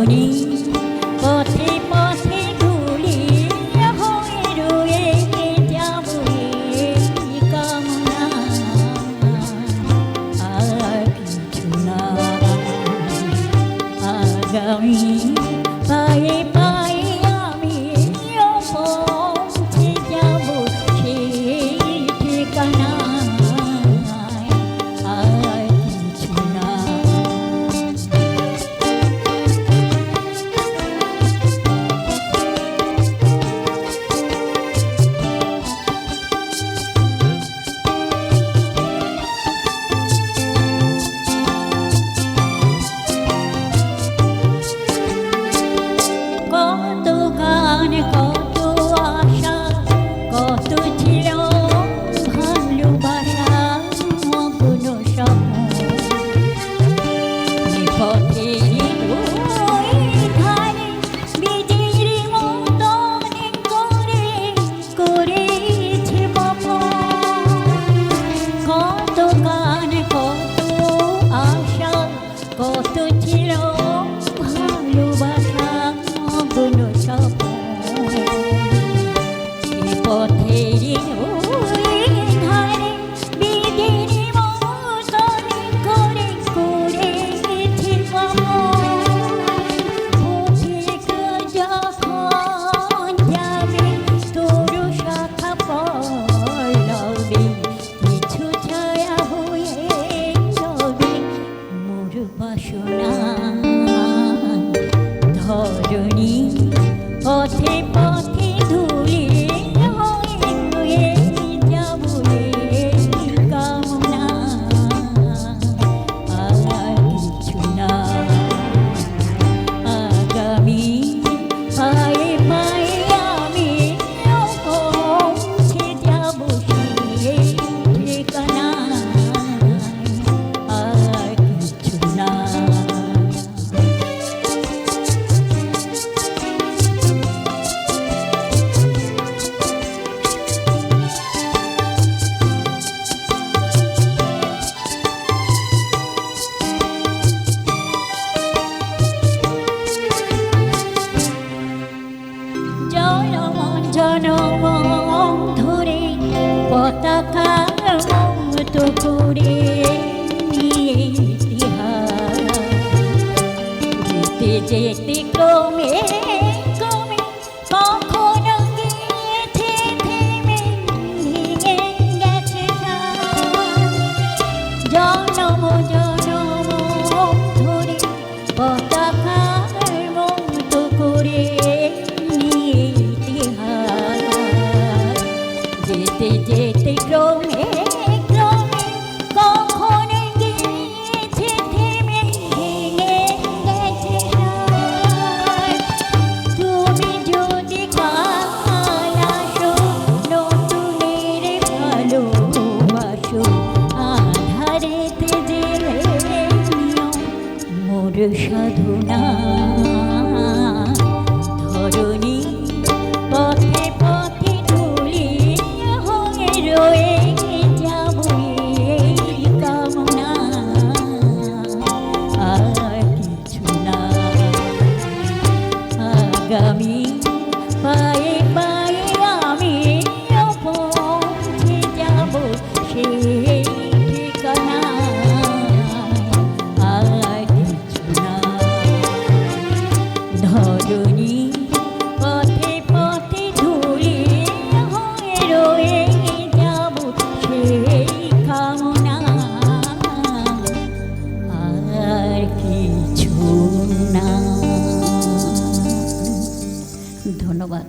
ধরণী পথে পথে ধুলি হয়ে রয়ে যাব এই কামনা, আর কিছু না। আগামী পায়ে পায়ে আমি পৌঁছে যাব সেই ঠিকানা, আর কিছু না। কত গান কত আশা কত ছিল ভালোবাসা মগ্ন স্বপ্ন, পথে ধারে বীজের মতন করে করেছে বপন। কত গান কত আশা কত ছিল ভালোবাসা মগ্ন স্বপ্ন, পথের ধারে বীজের মতন করে করেছে বপন। যখন যাবে তোর শাখা পল্লবে, কিছু ছায়া হয়ে রবে মোর বাসনা। ধরণী পথে পথে ধুলি হয়ে রয়ে যাব এই কামনা, আর কিছু না। আগামী পায়ে পায়ে আমি পৌঁছে যাব সেই ঠিকানা, আর কিছু না। জনম ধরে পতাকার মতো করে নিয়ে ইতিহাস, যেতে যেতে ক্রমে ক্রমে কখনো গিয়েছে থেমে ভেঙে গেছে জনম জনম ধরে পতাকার মতো করে নিয়ে ইতিহাস, যেতে যেতে ক্রমে ক্রমে কখন গিয়েছে থেমে ভেঙে গেছে। তুমি যদি কাল আসো নতুনের ভালোবাসো, আধারেতে জেলে নিও মোর সাধনা। ধরণী পথে পথে ধুলি হয়ে রয়ে যাব এই কামনা, আর কিছু না। আগামী পায়ে পায়ে আমি পৌঁছে যাব সেই ঠিকানা, আর কিছু না। ধরণী পথে পথে ধুলি হয়ে রয়ে যাব সেই কামনা, আর কিছু না। ধন্যবাদ।